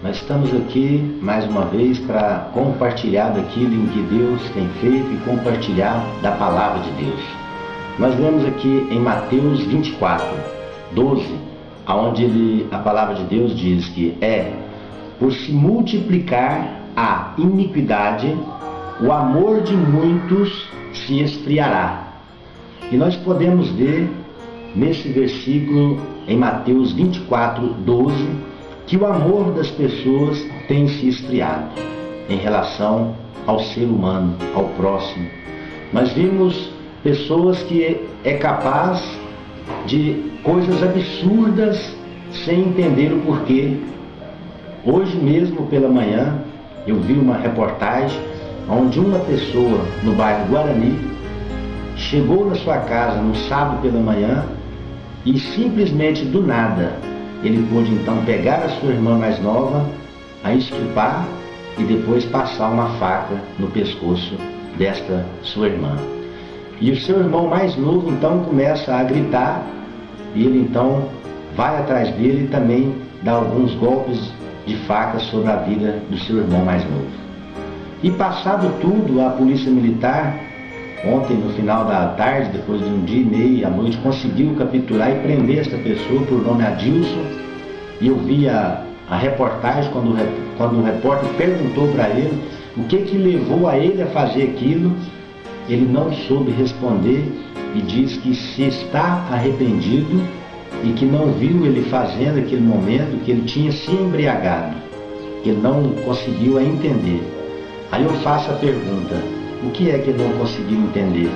Nós estamos aqui mais uma vez para compartilhar daquilo em que Deus tem feito e compartilhar da palavra de Deus. Nós lemos aqui em Mateus 24, 12, onde a palavra de Deus diz que por se multiplicar a iniquidade, o amor de muitos se esfriará. E nós podemos ver nesse versículo em Mateus 24, 12, que o amor das pessoas tem se esfriado em relação ao ser humano, ao próximo. Nós vimos pessoas que é capaz de coisas absurdas sem entender o porquê. Hoje mesmo pela manhã eu vi uma reportagem onde uma pessoa no bairro Guarani chegou na sua casa no sábado pela manhã e simplesmente do nada ele pôde então pegar a sua irmã mais nova, a estrupar e depois passar uma faca no pescoço desta sua irmã. E o seu irmão mais novo então começa a gritar e ele então vai atrás dele e também dá alguns golpes de faca sobre a vida do seu irmão mais novo. E passado tudo, a polícia militar, ontem no final da tarde, depois de um dia e meio, à noite, conseguiu capturar e prender esta pessoa por nome Adilson. E eu vi a reportagem quando o repórter perguntou para ele o que levou a ele a fazer aquilo. Ele não soube responder e diz que se está arrependido e que não viu ele fazendo aquele momento, que ele tinha se embriagado, que ele não conseguiu entender. Aí eu faço a pergunta, o que é que ele não conseguiu entender?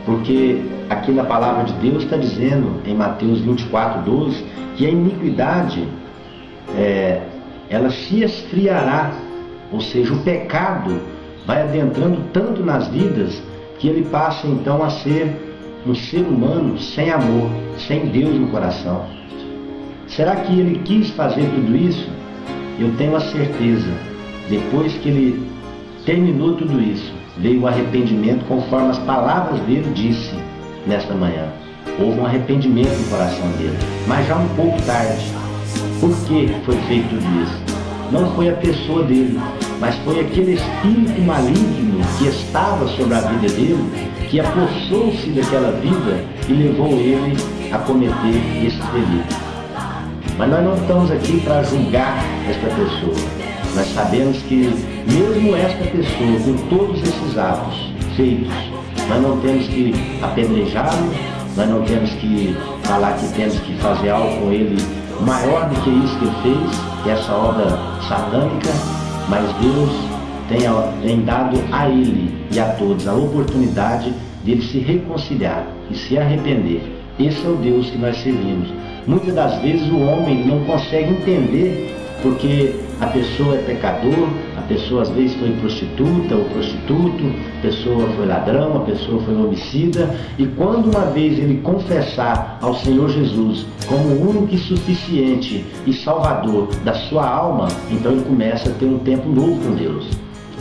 Porque aqui na palavra de Deus está dizendo, em Mateus 24, 12, que a iniquidade, ela se esfriará, ou seja, o pecado vai adentrando tanto nas vidas que ele passa então a ser um ser humano sem amor, sem Deus no coração. Será que ele quis fazer tudo isso? Eu tenho a certeza, depois que ele terminou tudo isso, veio o arrependimento conforme as palavras dele disse nesta manhã. Houve um arrependimento no coração dele, mas já um pouco tarde. Por que foi feito tudo isso? Não foi a pessoa dele, mas foi aquele espírito maligno que estava sobre a vida dele, que apossou-se daquela vida e levou ele a cometer esses delitos. Mas nós não estamos aqui para julgar esta pessoa. Nós sabemos que mesmo esta pessoa, com todos esses atos feitos, nós não temos que apedrejá-lo, nós não temos que falar que temos que fazer algo com ele maior do que isso que ele fez, que é essa obra satânica, mas Deus tem dado a ele e a todos a oportunidade de ele se reconciliar e se arrepender. Esse é o Deus que nós servimos. Muitas das vezes o homem não consegue entender porque a pessoa é pecador, a pessoa às vezes foi prostituta ou prostituto, a pessoa foi ladrão, a pessoa foi homicida, e quando uma vez ele confessar ao Senhor Jesus como o único e suficiente e salvador da sua alma, então ele começa a ter um tempo novo com Deus.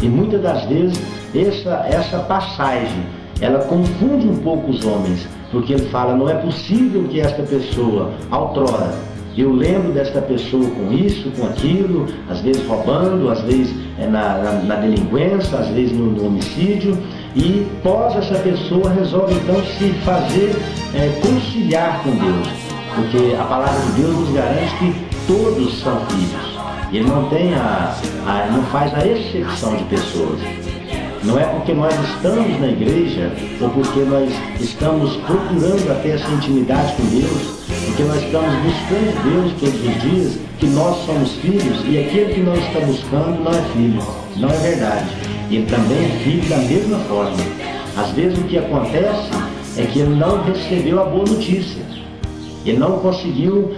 E muitas das vezes essa passagem, ela confunde um pouco os homens, porque ele fala, não é possível que esta pessoa, outrora, eu lembro desta pessoa com isso, com aquilo, às vezes roubando, às vezes na delinquência, às vezes no homicídio, e pós essa pessoa resolve então se fazer conciliar com Deus, porque a palavra de Deus nos garante que todos são filhos. Ele não tem não faz a exceção de pessoas. Não é porque nós estamos na igreja ou porque nós estamos procurando até essa intimidade com Deus, porque nós estamos buscando Deus todos os dias, que nós somos filhos, e aquele que não está buscando não é filho. Não é verdade. Ele também é filho da mesma forma. Às vezes o que acontece é que ele não recebeu a boa notícia. Ele não conseguiu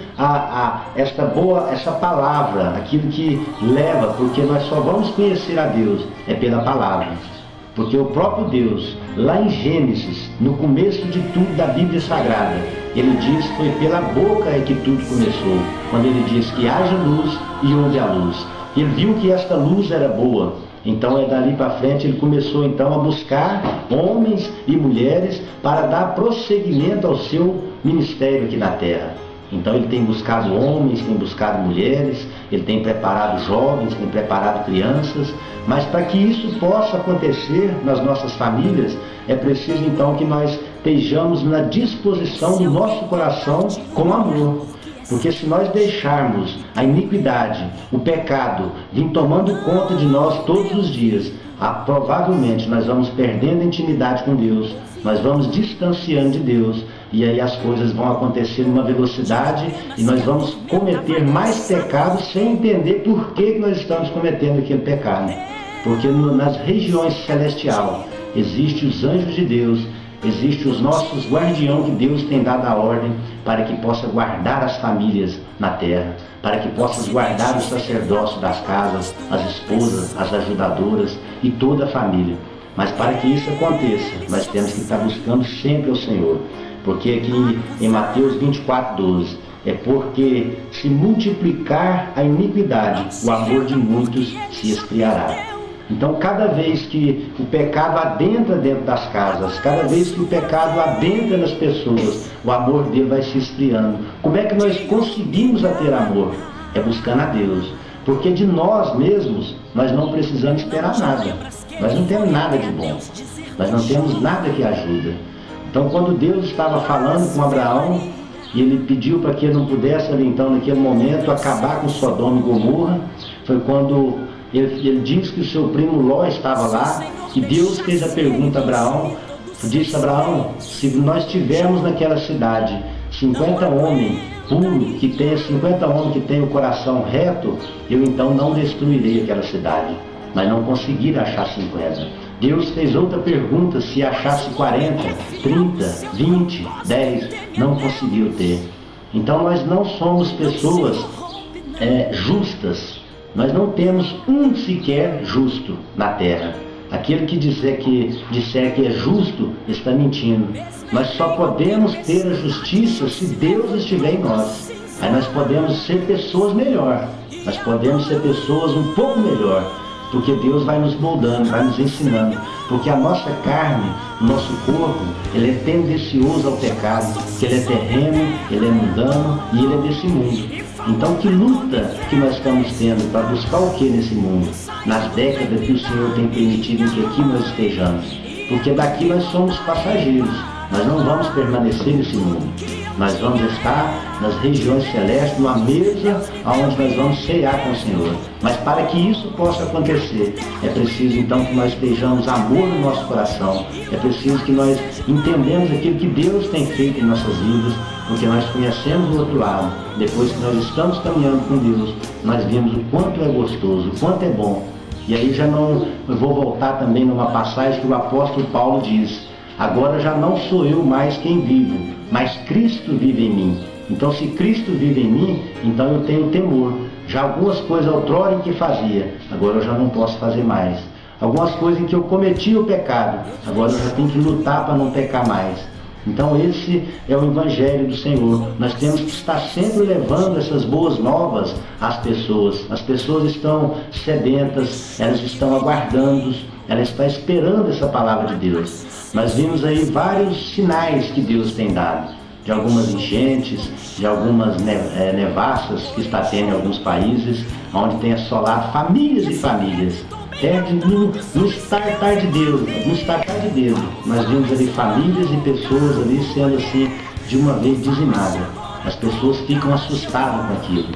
essa palavra, aquilo que leva, porque nós só vamos conhecer a Deus pela palavra. Porque o próprio Deus, lá em Gênesis, no começo de tudo da Bíblia Sagrada, ele diz que foi pela boca que tudo começou, quando ele diz que haja luz e houve a luz. Ele viu que esta luz era boa, então dali para frente ele começou então a buscar homens e mulheres para dar prosseguimento ao seu ministério aqui na terra. Então ele tem buscado homens, tem buscado mulheres, ele tem preparado jovens, tem preparado crianças, mas para que isso possa acontecer nas nossas famílias, é preciso então que nós estejamos na disposição do nosso coração com amor. Porque se nós deixarmos a iniquidade, o pecado, vir tomando conta de nós todos os dias, provavelmente nós vamos perdendo a intimidade com Deus, nós vamos distanciando de Deus, e aí as coisas vão acontecer numa velocidade e nós vamos cometer mais pecados sem entender por que nós estamos cometendo aquele pecado. Porque nas regiões celestiais existem os anjos de Deus, existem os nossos guardiões que Deus tem dado a ordem para que possa guardar as famílias na terra, para que possa guardar o sacerdócio das casas, as esposas, as ajudadoras e toda a família. Mas para que isso aconteça, nós temos que estar buscando sempre o Senhor. Porque aqui em Mateus 24:12, é porque se multiplicar a iniquidade, o amor de muitos se esfriará. Então, cada vez que o pecado adentra dentro das casas, cada vez que o pecado adentra nas pessoas, o amor dele vai se esfriando. Como é que nós conseguimos ter amor? É buscando a Deus. Porque de nós mesmos, nós não precisamos esperar nada. Nós não temos nada de bom. Nós não temos nada que ajuda. Então, quando Deus estava falando com Abraão, e ele pediu para que ele não pudesse ali, então, naquele momento, acabar com Sodoma e Gomorra, foi quando ele diz que o seu primo Ló estava lá, e Deus fez a pergunta a Abraão, disse a Abraão, se nós tivermos naquela cidade 50 homens puros, que tenha 50 homens que tenham o coração reto, eu então não destruirei aquela cidade. Mas não conseguiram achar 50. Deus fez outra pergunta, se achasse 40, 30, 20, 10, não conseguiu ter. Então nós não somos pessoas justas. Nós não temos um sequer justo na terra. Aquele que disser que é justo está mentindo. Nós só podemos ter a justiça se Deus estiver em nós. Aí nós podemos ser pessoas melhor. Nós podemos ser pessoas um pouco melhor. Porque Deus vai nos moldando, vai nos ensinando. Porque a nossa carne, o nosso corpo, ele é tendencioso ao pecado. Porque ele é terreno, ele é mundano e ele é desse mundo. Então, que luta que nós estamos tendo para buscar o que nesse mundo? Nas décadas que o Senhor tem permitido que aqui nós estejamos. Porque daqui nós somos passageiros. Nós não vamos permanecer nesse mundo. Nós vamos estar nas regiões celestes, numa mesa onde nós vamos cear com o Senhor. Mas para que isso possa acontecer, é preciso então que nós estejamos amor no nosso coração. É preciso que nós entendamos aquilo que Deus tem feito em nossas vidas, porque nós conhecemos o outro lado. Depois que nós estamos caminhando com Deus, nós vemos o quanto é gostoso, o quanto é bom. E aí eu vou voltar também numa passagem que o apóstolo Paulo diz: agora já não sou eu mais quem vivo, mas Cristo vive em mim. Então, se Cristo vive em mim, então eu tenho temor. Já algumas coisas outrora em que fazia, agora eu já não posso fazer mais. Algumas coisas em que eu cometi o pecado, agora eu já tenho que lutar para não pecar mais. Então esse é o Evangelho do Senhor. Nós temos que estar sempre levando essas boas novas às pessoas. As pessoas estão sedentas, elas estão aguardando, elas estão esperando essa palavra de Deus. Nós vimos aí vários sinais que Deus tem dado. De algumas enchentes, de algumas nevassas que está tendo em alguns países, onde tem assolado famílias e famílias. No estartar de Deus, nós vimos ali famílias e pessoas ali sendo assim, de uma vez dizimadas. As pessoas ficam assustadas com aquilo.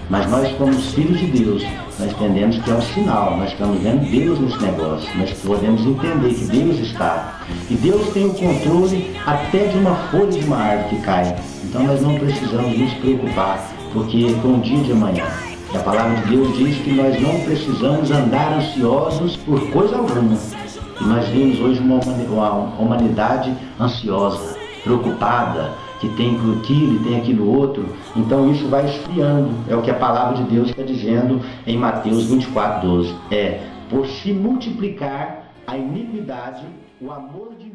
Mas nós, como os filhos de Deus, nós entendemos que é um sinal, nós estamos vendo Deus nesse negócio. Nós podemos entender que Deus está. E Deus tem o controle até de uma folha de uma árvore que cai. Então nós não precisamos nos preocupar, porque com o dia de amanhã. E a palavra de Deus diz que nós não precisamos andar ansiosos por coisa alguma. E nós vimos hoje uma humanidade ansiosa, preocupada, que tem aquilo e tem aquilo outro. Então isso vai esfriando. É o que a palavra de Deus está dizendo em Mateus 24:12. Por se multiplicar a iniquidade, o amor de